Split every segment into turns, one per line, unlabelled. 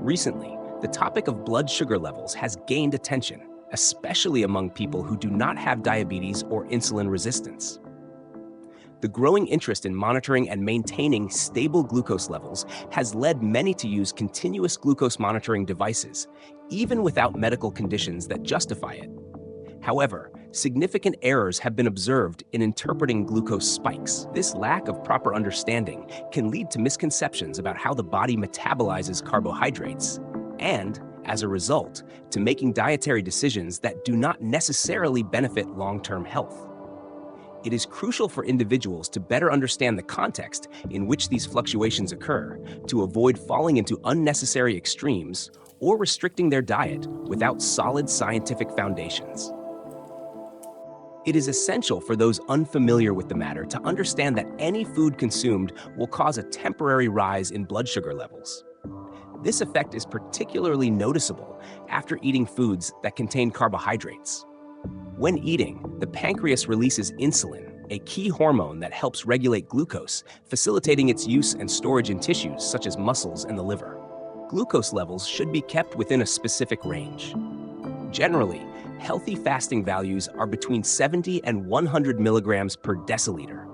Recently, the topic of blood sugar levels has gained attention, especially among people who do not have diabetes or insulin resistance. The growing interest in monitoring and maintaining stable glucose levels has led many to use continuous glucose monitoring devices, even without medical conditions that justify it. However, significant errors have been observed in interpreting glucose spikes. This lack of proper understanding can lead to misconceptions about how the body metabolizes carbohydrates and, as a result, to making dietary decisions that do not necessarily benefit long-term health. It is crucial for individuals to better understand the context in which these fluctuations occur to avoid falling into unnecessary extremes or restricting their diet without solid scientific foundations. It is essential for those unfamiliar with the matter to understand that any food consumed will cause a temporary rise in blood sugar levels. This effect is particularly noticeable after eating foods that contain carbohydrates. When eating, the pancreas releases insulin, a key hormone that helps regulate glucose, facilitating its use and storage in tissues such as muscles and the liver. Glucose levels should be kept within a specific range. Generally, healthy fasting values are between 70 and 100 milligrams per deciliter.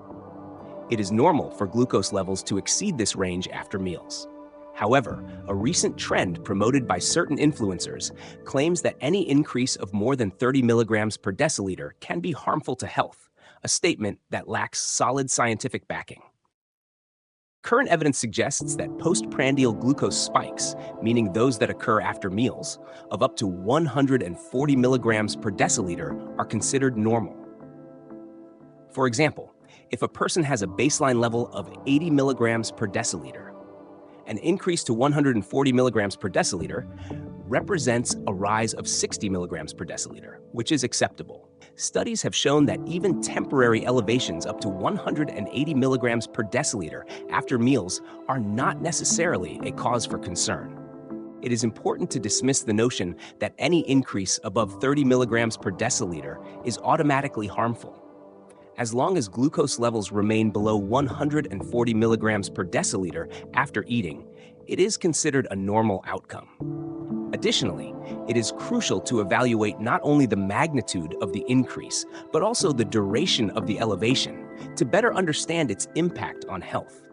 It is normal for glucose levels to exceed this range after meals. However, a recent trend promoted by certain influencers claims that any increase of more than 30 milligrams per deciliter can be harmful to health, a statement that lacks solid scientific backing. Current evidence suggests that postprandial glucose spikes, meaning those that occur after meals, of up to 140 milligrams per deciliter are considered normal. For example, if a person has a baseline level of 80 milligrams per deciliter, an increase to 140 milligrams per deciliter represents a rise of 60 milligrams per deciliter, which is acceptable. Studies have shown that even temporary elevations up to 180 milligrams per deciliter after meals are not necessarily a cause for concern. It is important to dismiss the notion that any increase above 30 milligrams per deciliter is automatically harmful. As long as glucose levels remain below 140 milligrams per deciliter after eating, it is considered a normal outcome. Additionally, it is crucial to evaluate not only the magnitude of the increase, but also the duration of the elevation to better understand its impact on health.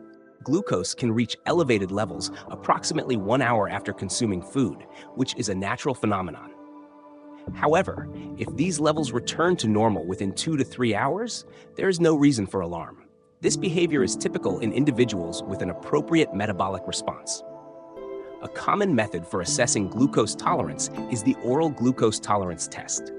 Glucose can reach elevated levels approximately 1 hour after consuming food, which is a natural phenomenon. However, if these levels return to normal within 2 to 3 hours, there is no reason for alarm. This behavior is typical in individuals with an appropriate metabolic response. A common method for assessing glucose tolerance is the oral glucose tolerance test.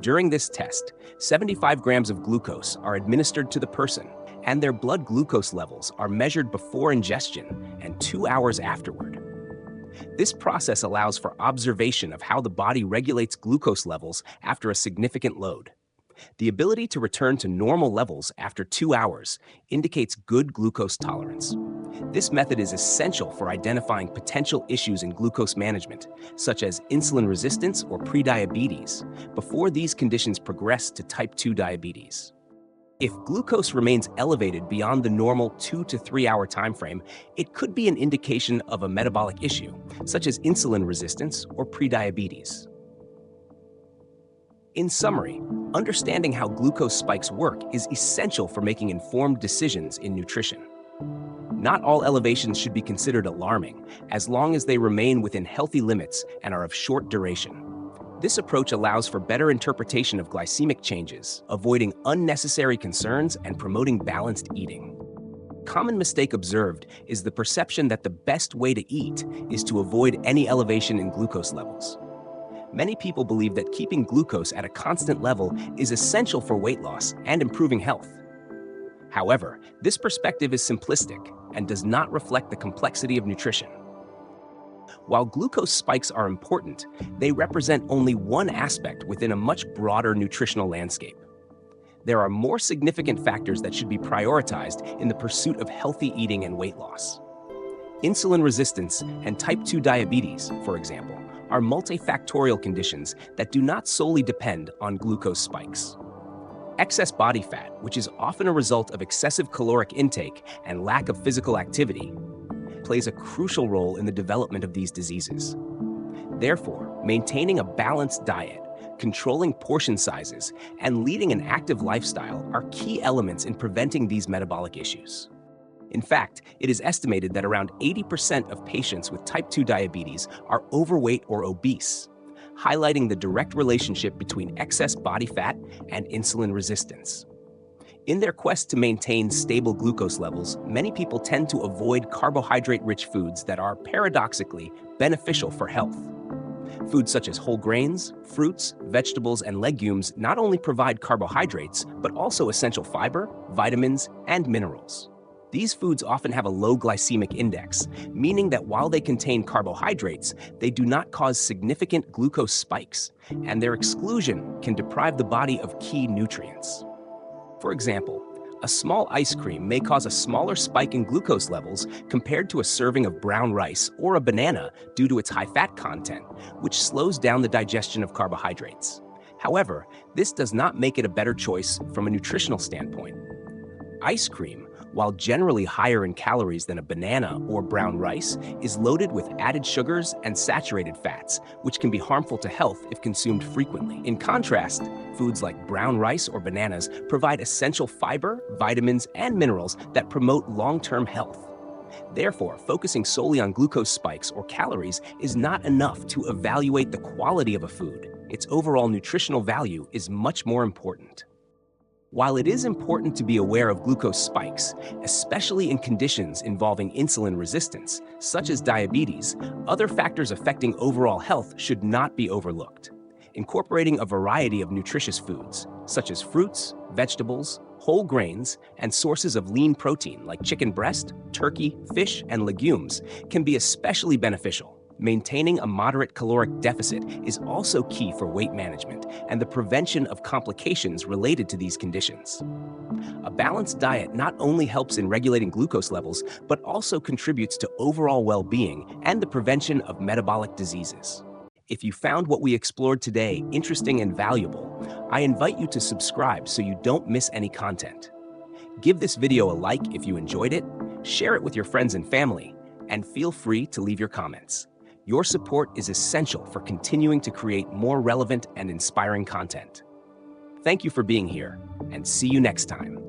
During this test, 75 grams of glucose are administered to the person, and their blood glucose levels are measured before ingestion and 2 hours afterward. This process allows for observation of how the body regulates glucose levels after a significant load. The ability to return to normal levels after 2 hours indicates good glucose tolerance. This method is essential for identifying potential issues in glucose management, such as insulin resistance or prediabetes, before these conditions progress to type 2 diabetes. If glucose remains elevated beyond the normal 2 to 3 hour timeframe, it could be an indication of a metabolic issue, such as insulin resistance or prediabetes. In summary, understanding how glucose spikes work is essential for making informed decisions in nutrition. Not all elevations should be considered alarming, as long as they remain within healthy limits and are of short duration. This approach allows for better interpretation of glycemic changes, avoiding unnecessary concerns and promoting balanced eating. A common mistake observed is the perception that the best way to eat is to avoid any elevation in glucose levels. Many people believe that keeping glucose at a constant level is essential for weight loss and improving health. However, this perspective is simplistic and does not reflect the complexity of nutrition. While glucose spikes are important, they represent only one aspect within a much broader nutritional landscape. There are more significant factors that should be prioritized in the pursuit of healthy eating and weight loss. Insulin resistance and type 2 diabetes, for example, are multifactorial conditions that do not solely depend on glucose spikes. Excess body fat, which is often a result of excessive caloric intake and lack of physical activity, plays a crucial role in the development of these diseases. Therefore, maintaining a balanced diet, controlling portion sizes, and leading an active lifestyle are key elements in preventing these metabolic issues. In fact, it is estimated that around 80% of patients with type 2 diabetes are overweight or obese, highlighting the direct relationship between excess body fat and insulin resistance. In their quest to maintain stable glucose levels, many people tend to avoid carbohydrate-rich foods that are paradoxically beneficial for health. Foods such as whole grains, fruits, vegetables, and legumes not only provide carbohydrates, but also essential fiber, vitamins, and minerals. These foods often have a low glycemic index, meaning that while they contain carbohydrates, they do not cause significant glucose spikes, and their exclusion can deprive the body of key nutrients. For example, a small ice cream may cause a smaller spike in glucose levels compared to a serving of brown rice or a banana due to its high fat content, which slows down the digestion of carbohydrates. However, this does not make it a better choice from a nutritional standpoint. Ice cream, while generally higher in calories than a banana or brown rice, is loaded with added sugars and saturated fats, which can be harmful to health if consumed frequently. In contrast, foods like brown rice or bananas provide essential fiber, vitamins, and minerals that promote long-term health. Therefore, focusing solely on glucose spikes or calories is not enough to evaluate the quality of a food. Its overall nutritional value is much more important. While it is important to be aware of glucose spikes, especially in conditions involving insulin resistance, such as diabetes, other factors affecting overall health should not be overlooked. Incorporating a variety of nutritious foods, such as fruits, vegetables, whole grains, and sources of lean protein like chicken breast, turkey, fish, and legumes, can be especially beneficial. Maintaining a moderate caloric deficit is also key for weight management and the prevention of complications related to these conditions. A balanced diet not only helps in regulating glucose levels, but also contributes to overall well-being and the prevention of metabolic diseases. If you found what we explored today interesting and valuable, I invite you to subscribe so you don't miss any content. Give this video a like if you enjoyed it, share it with your friends and family, and feel free to leave your comments. Your support is essential for continuing to create more relevant and inspiring content. Thank you for being here, and see you next time.